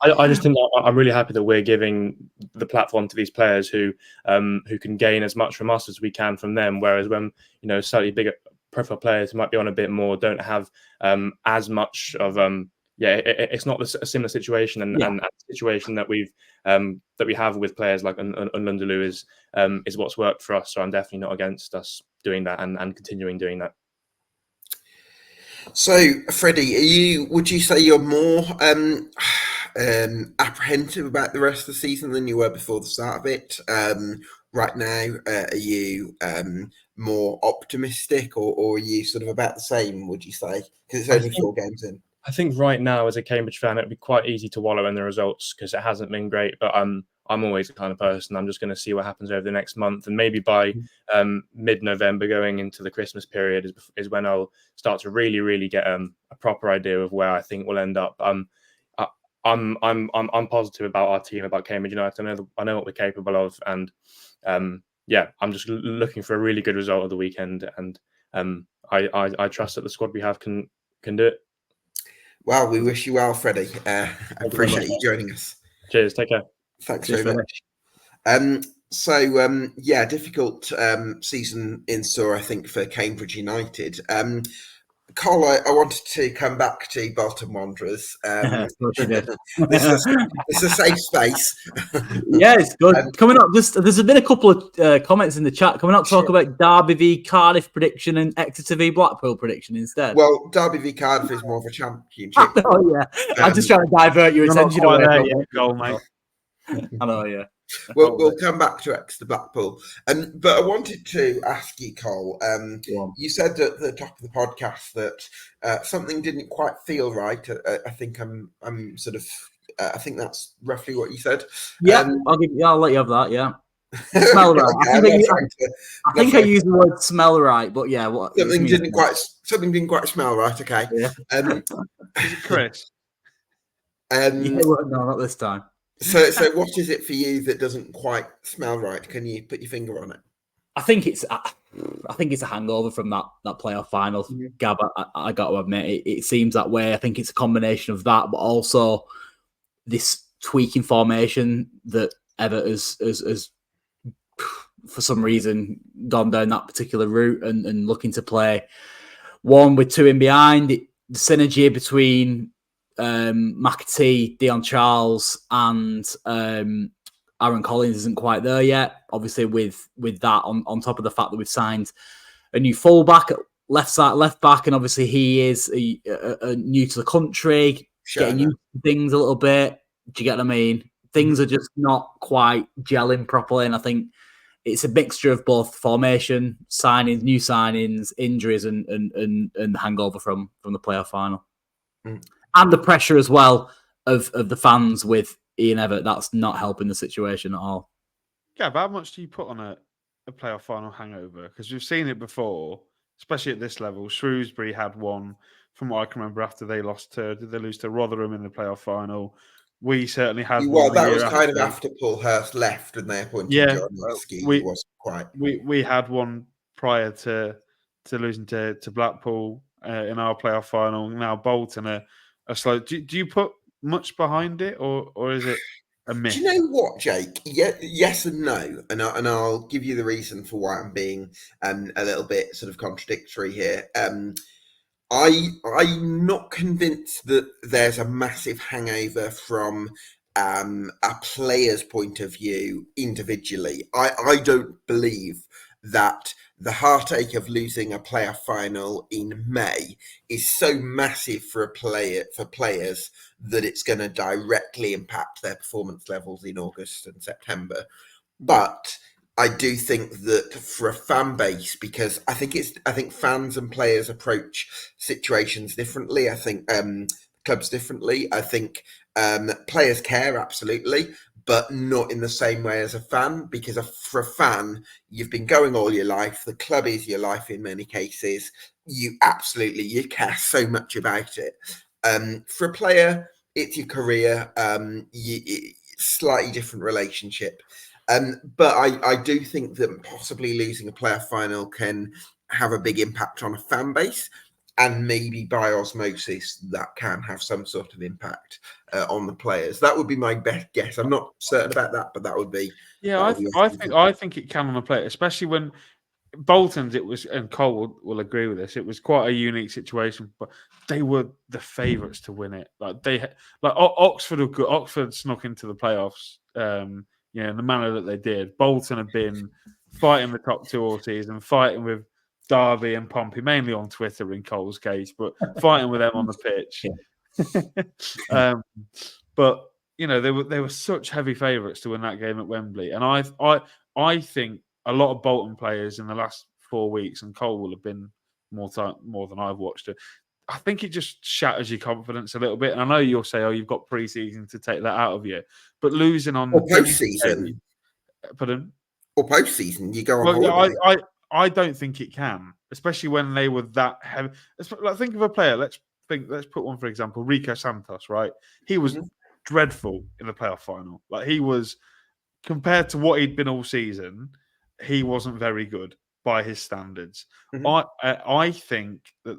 I just think I'm really happy that we're giving the platform to these players who can gain as much from us as we can from them. Whereas when slightly bigger profile players who might be on a bit more don't have as much of it's not a similar situation and the situation that we have with players like Lunderloo is what's worked for us. So I'm definitely not against us doing that and continuing doing that. So, Freddie, would you say you're more apprehensive about the rest of the season than you were before the start of it? Right now, are you more optimistic, or are you sort of about the same? Would you say, because it's only 4 games in? I think right now, as a Cambridge fan, it'd be quite easy to wallow in the results because it hasn't been great. But I'm always the kind of person, I'm just going to see what happens over the next month, and maybe by mid-November, going into the Christmas period, is when I'll start to really get a proper idea of where I think we'll end up. I'm positive about our team, about Cambridge United. I know what we're capable of, and I'm just looking for a really good result of the weekend, and I trust that the squad we have can do it. Well, we wish you well, Freddie. I appreciate you joining us. Cheers. Take care. Thanks Cheers, very much. Difficult season in store, I think, for Cambridge United. Cole, I wanted to come back to Bolton Wanderers. This is a safe space. Yeah, it's good. Coming up, there's been a couple of comments in the chat. Can we not talk about Derby v Cardiff prediction and Exeter v Blackpool prediction instead? Well, Derby v Cardiff is more of a championship. Oh yeah, I'm just trying to divert your attention away from it. Goal, mate. I know, yeah. We'll come back to Exeter Blackpool. But I wanted to ask you, Cole, you said at the top of the podcast that something didn't quite feel right. I think I think that's roughly what you said. Yeah, I'll let you have that, yeah. Smell right. I think I used the word smell right, but yeah, something didn't quite smell right, okay. Yeah. Is it Chris? No, not this time. So what is it for you that doesn't quite smell right? Can you put your finger on it? I think it's a hangover from that playoff final. Mm-hmm. Gab, I got to admit, it seems that way. I think it's a combination of that, but also this tweaking formation that Everett has for some reason gone down that particular route and looking to play one with two in behind. The synergy between McAtee, Dion Charles, and Aaron Collins isn't quite there yet. Obviously, with that on top of the fact that we've signed a new fullback at left back, and obviously he is new to the country, getting used to things a little bit. Do you get what I mean? Things are just not quite gelling properly, and I think it's a mixture of both formation, new signings, injuries, and the hangover from the playoff final. And the pressure as well of the fans with Ian Everett. That's not helping the situation at all. Yeah, but how much do you put on a playoff final hangover? Because we've seen it before, especially at this level. Shrewsbury had one, from what I can remember, after they did they lose to Rotherham in the playoff final? We certainly had one. Well, that was kind of after Paul Hurst left and they appointed John Lasky. We had one prior to losing to Blackpool in our playoff final. Now Bolton are slow. Do you put much behind it, or is it a myth? Do you know what, Jake? Yes and no, and I'll give you the reason for why I'm being a little bit sort of contradictory here. I'm not convinced that there's a massive hangover from a player's point of view individually. I don't believe that the heartache of losing a playoff final in May is so massive for players that it's going to directly impact their performance levels in August and September. But I do think that for a fan base, because I think fans and players approach situations differently. I think clubs differently. I think players care, absolutely, but not in the same way as a fan, because for a fan, you've been going all your life. The club is your life in many cases. You care so much about it. For a player, it's your career. Slightly different relationship. But I do think that possibly losing a playoff final can have a big impact on a fan base, and maybe by osmosis that can have some sort of impact on the players. That would be my best guess. I'm not certain about that, but that would be. Yeah, I think it can on a player, especially when Bolton's. It was, and Cole will agree with this. It was quite a unique situation, but they were the favourites to win it. Oxford snuck into the playoffs. In the manner that they did. Bolton have been fighting the top two all season, fighting with Derby and Pompey, mainly on Twitter in Cole's case, but fighting with them on the pitch. But they were such heavy favourites to win that game at Wembley, and I think a lot of Bolton players in the last 4 weeks, and Cole will have been more than I've watched it, I think it just shatters your confidence a little bit. And I know you'll say, "Oh, you've got pre-season to take that out of you," but losing on Or post-season. Pardon? Or post-season, you go on Well, holiday. I don't think it can, especially when they were that heavy. Like, think of a player. Let's put one for example, Rico Santos. Right, he was dreadful in the playoff final. Like, he was, compared to what he'd been all season, he wasn't very good by his standards. I think that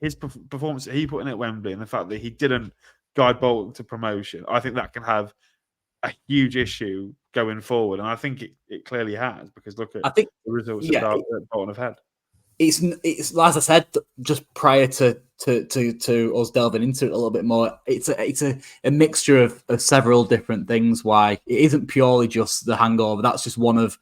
his performance that he put in at Wembley and the fact that he didn't guide Bolton to promotion, I think that can have a huge issue going forward, and I think it clearly has, because look at the results that Bolton have had. It's as I said just prior to us delving into it a little bit more. It's a mixture of several different things. Why it isn't purely just the hangover. That's just one of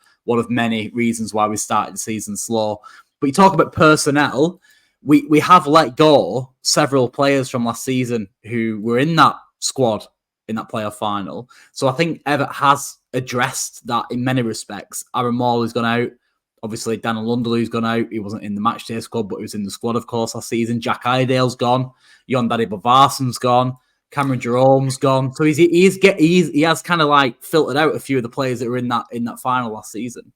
many reasons why we started the season slow. But you talk about personnel. We have let go several players from last season who were in that squad in that playoff final. So I think Everett has addressed that in many respects. Aaron Morley's gone out. Obviously, Daniel Lundalu's gone out. He wasn't in the matchday squad, but he was in the squad, of course, last season. Jack Iredale's gone. Yondadi Bavarson's gone. Cameron Jerome's gone. So he has kind of like filtered out a few of the players that were in that final last season.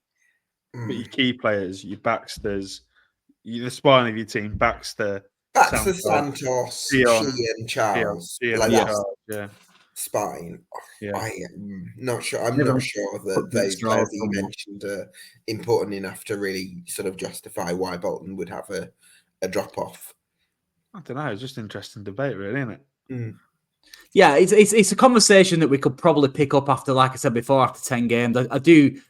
But your key players, your Baxters, the spine of your team, Baxter, Santos, Sheehan, Charles. Spine. Yeah. I am not sure. I'm not sure that those players that you mentioned are important enough to really sort of justify why Bolton would have a drop off. I don't know. It's just an interesting debate, really, isn't it? Yeah, it's a conversation that we could probably pick up after, like I said before, after 10 games. I do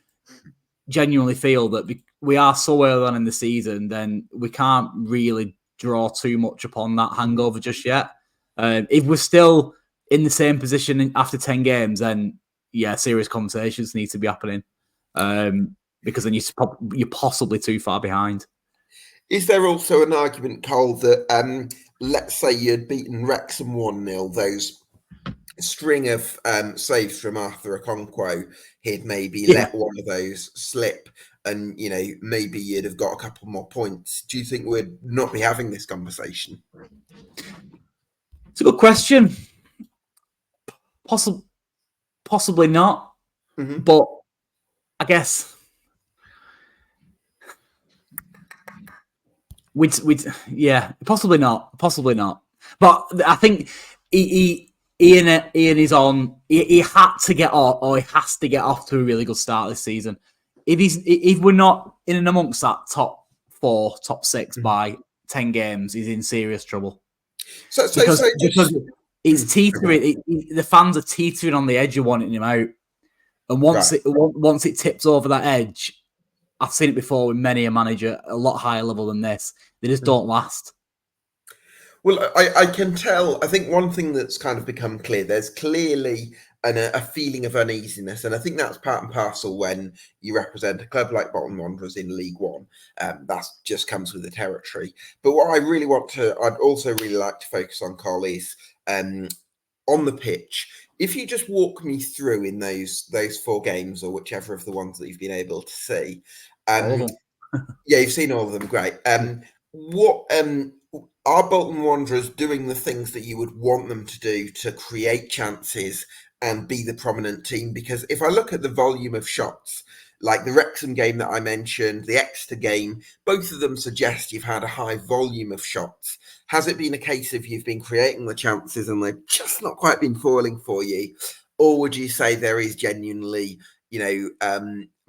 genuinely feel that we are so early on in the season, then we can't really draw too much upon that hangover just yet. If we're still in the same position after 10 games, then yeah, serious conversations need to be happening, because then you're possibly too far behind. Is there also an argument, Cole, that let's say you'd beaten Wrexham 1-0, those string of saves from Arthur Okonkwo, he'd maybe let one of those slip, and maybe you'd have got a couple more points. Do you think we'd not be having this conversation? It's a good question. Possibly not, but I guess we'd possibly not. But I think Ian is on. He had to get off, or he has to get off to a really good start this season. If we're not in and amongst that top 4, top 6 by 10 games, he's in serious trouble. Because it's teetering. The fans are teetering on the edge of wanting him out, and once it tips over that edge, I've seen it before with many a manager a lot higher level than this. They just don't last. Well, I can tell. I think one thing that's kind of become clear, there's clearly a feeling of uneasiness, and I think that's part and parcel when you represent a club like Bolton Wanderers in League One. That just comes with the territory. But what I'd also really like to focus on, Cole, is on the pitch. If you just walk me through in those 4 games, or whichever of the ones that you've been able to see. Yeah, you've seen all of them. Great. What are Bolton Wanderers doing the things that you would want them to do to create chances and be the prominent team? Because if I look at the volume of shots, like the Wrexham game that I mentioned, the Exeter game, both of them suggest you've had a high volume of shots. Has it been a case of you've been creating the chances and they've just not quite been falling for you? Or would you say there is genuinely,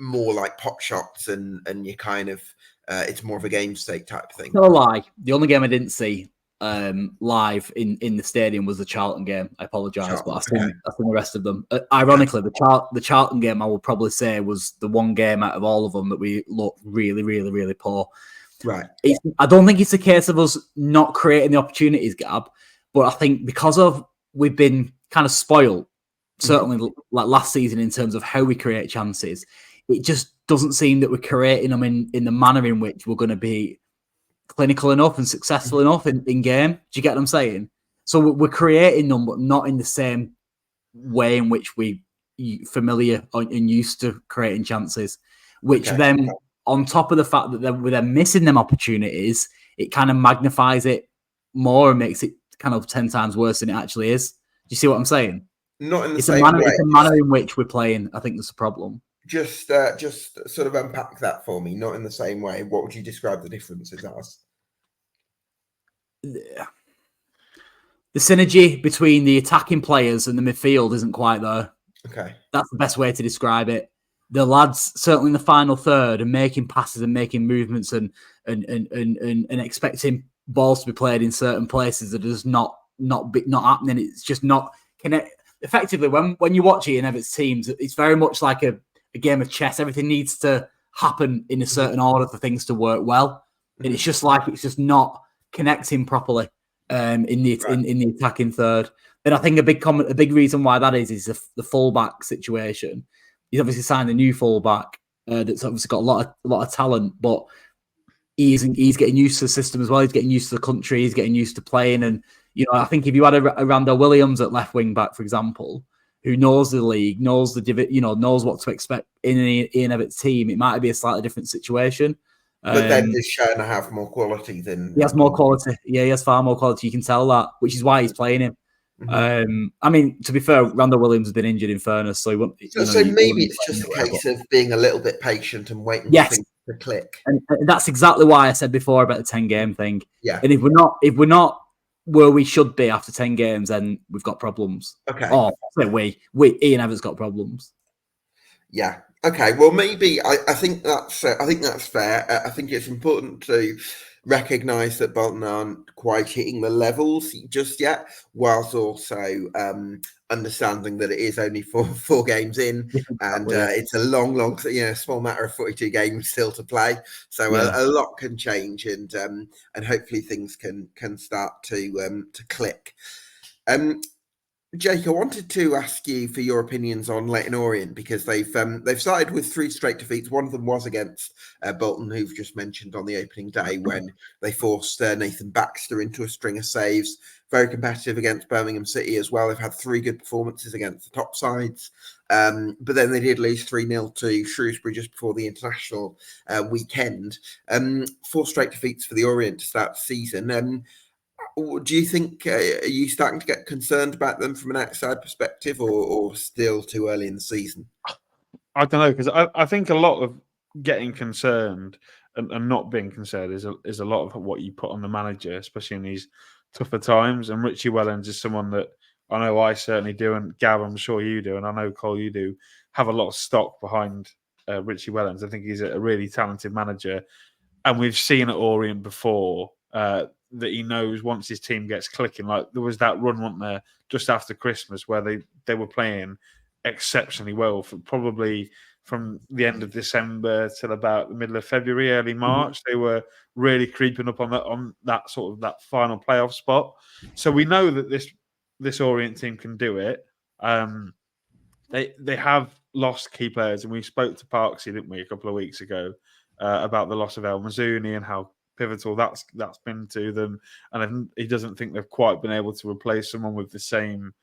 more like pot shots and you kind of, it's more of a game state type thing? No lie. The only game I didn't see live in the stadium was the Charlton game. I apologise, but I've seen the rest of them. Ironically, the Charlton game I would probably say was the one game out of all of them that we looked really, really, really poor. Right. I don't think it's a case of us not creating the opportunities, Gab, but I think because we've been kind of spoiled, certainly like last season in terms of how we create chances, it just doesn't seem that we're creating them in the manner in which we're going to be clinical enough and successful enough in game. Do you get what I'm saying? So we're creating them, but not in the same way in which we familiar and used to creating chances, which then on top of the fact that we're then missing them opportunities, it kind of magnifies it more and makes it kind of 10 times worse than it actually is. Do you see what I'm saying? Not in the It's same a manner, way. it's a manner in which we're playing. I think that's a problem. Just sort of unpack that for me. Not in the same way. What would you describe the differences as? The synergy between the attacking players and the midfield isn't quite there. Okay. That's the best way to describe it. The lads, certainly in the final third, are making passes and making movements and expecting balls to be played in certain places that are just not happening. It's just not connect. Effectively, when you watch Ian Everett's teams, it's very much like a game of chess. Everything needs to happen in a certain order for things to work well, and it's just it's not connecting properly in the attacking third. And I think a big reason why that is the fullback situation. He's obviously signed a new fullback that's obviously got a lot of talent, but he's getting used to the system as well. He's getting used to the country. He's getting used to playing. And I think if you had a Randall Williams at left wing back, for example, who knows the league, knows knows what to expect in Ian Everett's team, it might be a slightly different situation. But then is shown to have more quality than he has more quality. Yeah, he has far more quality. You can tell that, which is why he's playing him. I mean, to be fair, Randall Williams has been injured in fairness, so he won't. So maybe it's just a case of being a little bit patient and waiting for things to click. And that's exactly why I said before about the 10-game thing. Yeah. And if we're not where we should be after 10 games, then we've got problems. Okay. Oh, Ian Everett's got problems. Yeah. Okay. Well, maybe I think that's fair. I think it's important to recognise that Bolton aren't quite hitting the levels just yet, whilst also understanding that it is only four games in, and it's a long, small matter of 42 games still to play. So a lot can change, and hopefully things can start to click. Jake, I wanted to ask you for your opinions on Bolton and Orient, because they've started with 3 straight defeats. One of them was against Bolton, who've just mentioned on the opening day, when they forced Nathan Baxter into a string of saves. Very competitive against Birmingham City as well. They've had 3 good performances against the top sides. But then they did lose 3-0 to Shrewsbury just before the international weekend. 4 straight defeats for the Orient to start the season. Do you think, are you starting to get concerned about them from an outside perspective, or still too early in the season? I don't know, because I think a lot of getting concerned and not being concerned is a lot of what you put on the manager, especially in these tougher times. And Richie Wellens is someone that I know I certainly do, and Gav, I'm sure you do, and I know, Cole, you do, have a lot of stock behind Richie Wellens. I think he's a really talented manager. And we've seen at Orient before that he knows once his team gets clicking. Like, there was that run, wasn't there, just after Christmas, where they were playing exceptionally well, probably from the end of December till about the middle of February, early March. They were really creeping up on that sort of that final playoff spot. So we know that this Orient team can do it. They have lost key players, and we spoke to Parksy, didn't we, a couple of weeks ago, about the loss of El Mazouni and how pivotal that's been to them, and he doesn't think they've quite been able to replace someone with the same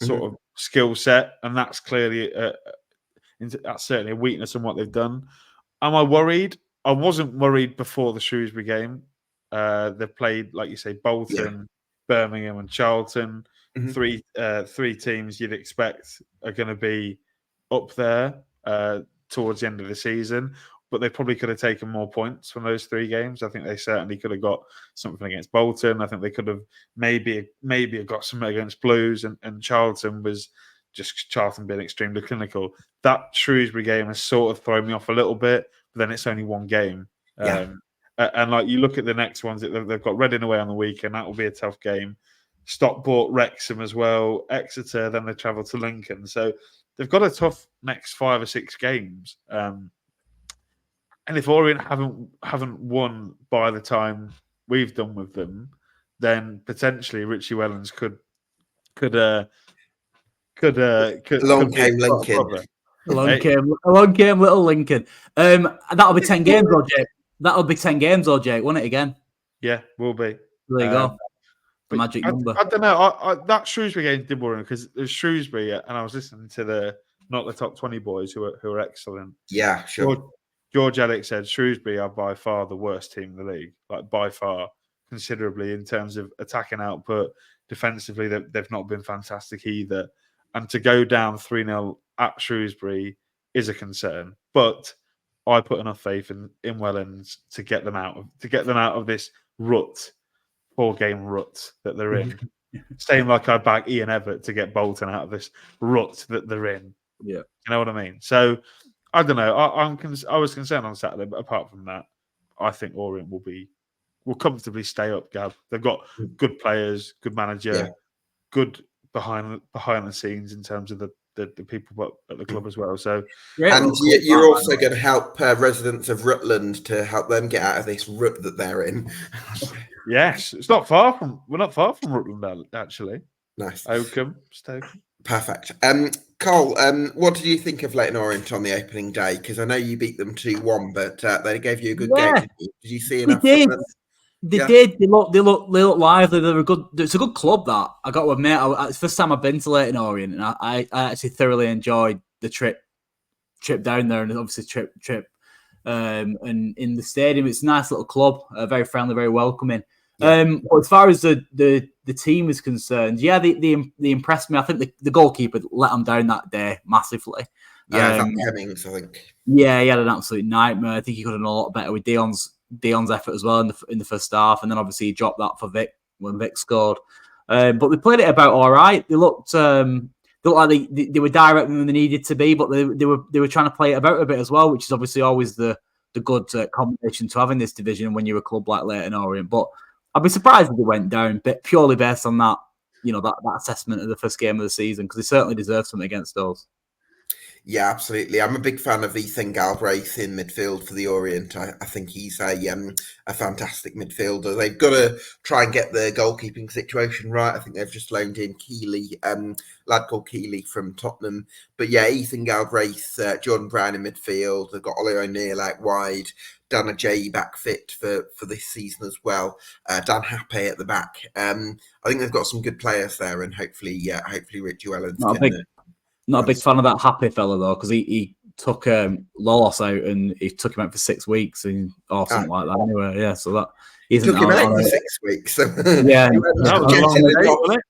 sort of skill set, and that's clearly that's certainly a weakness in what they've done. Am I worried? I wasn't worried before the Shrewsbury game. They've played, like you say, Bolton, Birmingham, and Charlton. 3 teams you'd expect are going to be up there towards the end of the season. But they probably could have taken more points from those 3 games. I think they certainly could have got something against Bolton. I think they could have maybe got something against Blues, and Charlton was just Charlton being extremely clinical. That Shrewsbury game has sort of thrown me off a little bit, but then it's only 1 game. And like, you look at the next ones, they've got Reading away on the weekend. That will be a tough game. Stockport, Wrexham as well, Exeter, then they travel to Lincoln. So they've got a tough next 5 or 6 games. And if Orient haven't won by the time we've done with them, then potentially Richie Wellens could Along came Lincoln. Along came little Lincoln. That'll be 10 games, though, Jake. That'll be 10 games, though, Jake, won't it, again? Yeah, will be. There you go. Magic number. I don't know. That Shrewsbury game did worry me, because there's Shrewsbury, and I was listening to not the top 20 boys who are excellent. Yeah, sure. George Ellick said Shrewsbury are by far the worst team in the league, like by far. considerably in terms of attacking output. Defensively, they've not been fantastic either. And to go down 3-0 at Shrewsbury is a concern. But I put enough faith in Welland to get them out of this rut, 4-game rut that they're in. Same like I back Ian Everett to get Bolton out of this rut that they're in. Yeah, you know what I mean. So I don't know. I was concerned on Saturday, but apart from that, I think Orient will comfortably stay up. Gab, they've got good players, good manager, good behind the scenes in terms of the people at the club as well. So, and you're also going to help residents of Rutland to help them get out of this rut that they're in. Yes, we're not far from Rutland actually. Nice. Oakham, Stoke. Perfect. Cole, what did you think of Leyton Orient on the opening day? Because I know you beat them 2-1, but they gave you a good game. Did you see enough? They did. They did. They look lively. They're a good. It's a good club. That I got to admit. It's the first time I've been to Leyton Orient, and I actually thoroughly enjoyed the trip down there, and obviously trip. And in the stadium, it's a nice little club, very friendly, very welcoming. But as far as the team is concerned, they impressed me. I think the goalkeeper let them down that day massively. Yeah, Hemmings, I think. Yeah, he had an absolute nightmare. I think he could have done a lot better with Dion's effort as well in the first half, and then obviously he dropped that for Vic when Vic scored. But they played it about all right. They looked like they were direct when they needed to be, but they were trying to play it about a bit as well, which is obviously always the good combination to have in this division when you're a club like Leyton Orient. But I'd be surprised if they went down, but purely based on that, that assessment of the first game of the season, because they certainly deserve something against those. Yeah, absolutely. I'm a big fan of Ethan Galbraith in midfield for the Orient. I think he's a fantastic midfielder. They've got to try and get the goalkeeping situation right. I think they've just loaned in Keeley, lad called Keeley from Tottenham. But yeah, Ethan Galbraith, Jordan Brown in midfield. They've got Ollie O'Neill out wide. Dan Ajayi back fit for this season as well. Dan Happe at the back. I think they've got some good players there, and hopefully Richie Wellens Not a big fan of that Happy fella though, because he took Lolos out and he took him out for 6 weeks or something like that. Anyway, yeah, so that he took him out for 6 weeks. Yeah,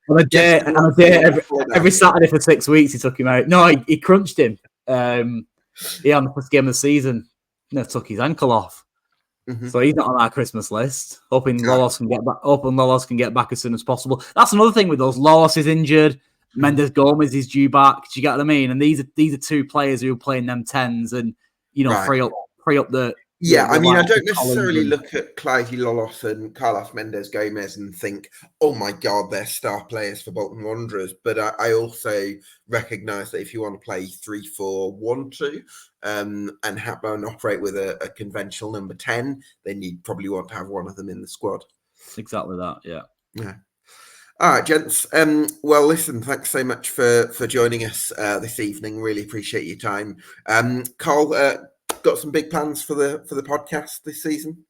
on a day every Saturday for 6 weeks he took him out. No, he crunched him. On the first game of the season, took his ankle off. Mm-hmm. So he's not on our Christmas list. Hoping Lolos can get back as soon as possible. That's another thing with those. Lolos is injured. Mendes Gomez is due back. Do you get what I mean? And these are two players who are playing them 10s and free up the. Yeah, I don't necessarily look at Clyde Lolos and Carlos Mendes Gomez and think, oh my God, they're star players for Bolton Wanderers. But I also recognise that if you want to play 3-4-1-2 and operate with a conventional number 10, then you probably want to have one of them in the squad. Exactly that, yeah. Yeah. All right, gents. Well, listen, thanks so much for joining us this evening. Really appreciate your time. Carl, got some big plans for the podcast this season?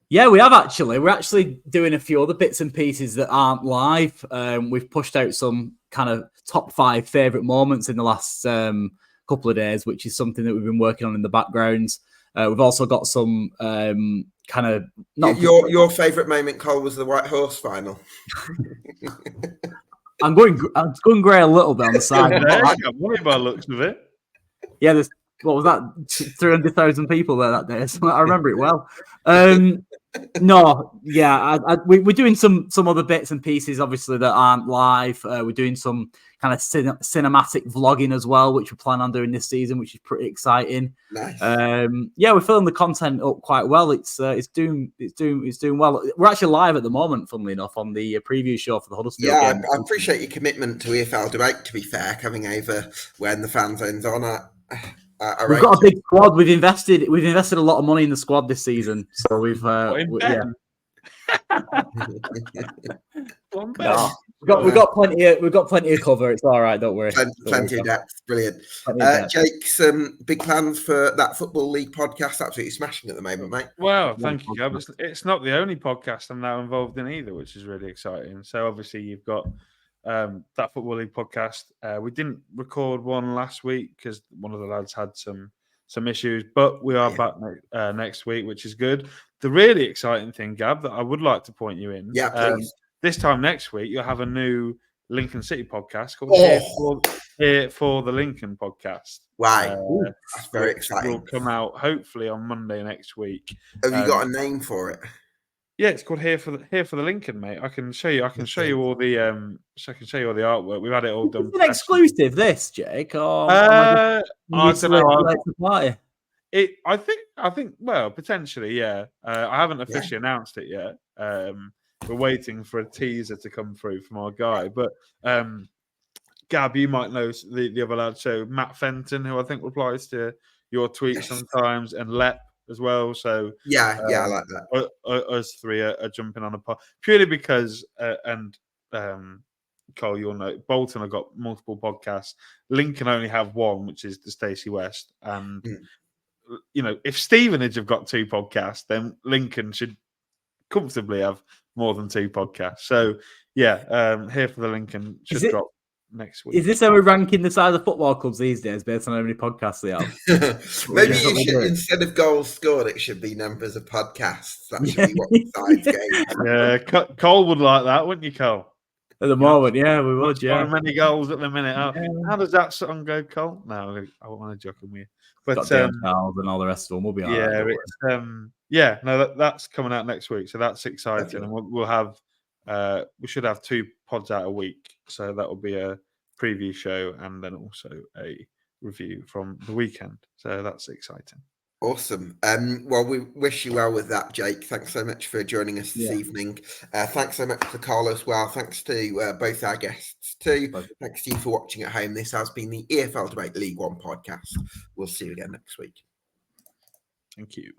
Yeah, we have actually. We're actually doing a few other bits and pieces that aren't live. We've pushed out some kind of top 5 favourite moments in the last couple of days, which is something that we've been working on in the background. We've also got some kind of your favourite moment, Cole, was the White Horse final. I'm going grey a little bit on the side. I'm worried by the looks of it. Yeah, there's what was that? 300,000 people there that day. So I remember it well. We're doing some other bits and pieces, obviously, that aren't live. We're doing some kind of cinematic vlogging as well, which we plan on doing this season, which is pretty exciting. Nice. We're filling the content up quite well. It's doing well. We're actually live at the moment, funnily enough, on the preview show for the Huddersfield game. I appreciate your commitment to EFL debate. To be fair, coming over when the Fanzone's on. We've got a big squad. We've invested a lot of money in the squad this season, so we've We've got plenty of cover. It's all right. Don't worry. Plenty of depth. Brilliant. Jake, some big plans for that Football League podcast. Absolutely smashing at the moment, mate. Well, thank you, Gab. It's not the only podcast I'm now involved in either, which is really exciting. So obviously you've got that Football League podcast. We didn't record one last week because one of the lads had some issues, but we are back next week, which is good. the really exciting thing, Gab, that I would like to point you in. Yeah, please. This time next week, you'll have a new Lincoln City podcast called Oh. Here for the Lincoln podcast. Wow. That's very Which exciting. will come out hopefully on Monday next week. Have you got a name for it? Yeah, it's called Here for the Lincoln, mate. I can show you. I can show you all the artwork. We've had it all done. It's an exclusive, this, Jake. Or I don't know. Party? I think. Well, potentially, yeah. I haven't officially announced it yet. We're waiting for a teaser to come through from our guy. But Gab, you might know the other lad. So Matt Fenton, who I think replies to your tweets sometimes, and Lep as well. So yeah, I like that. Us three are jumping on a pod purely because Cole, you'll know Bolton have got multiple podcasts. Lincoln only have one, which is the Stacey West. And if Stevenage have got 2 podcasts, then Lincoln should comfortably have more than 2 podcasts. So yeah, Here for the Lincoln should drop next week. Is this how we're ranking the size of football clubs these days based on how many podcasts they have? Maybe you should, instead of goals scored, it should be numbers of podcasts. That should be what decides games. Yeah, Cole would like that, wouldn't you, Cole? At the moment, yeah, we would. Yeah, many goals at the minute. How does that song go, Cole? No, I won't want to joke with you. But Charles and all the rest of them will be all right. That's coming out next week, so that's exciting, and we'll have we should have 2 pods out a week, so that will be a preview show and then also a review from the weekend. So that's exciting. Awesome. Well, we wish you well with that, Jake. Thanks so much for joining us this evening. Thanks so much to Carl as well. Thanks to both our guests too. Thanks to you for watching at home. This has been the EFL Debate League One podcast. We'll see you again next week. Thank you.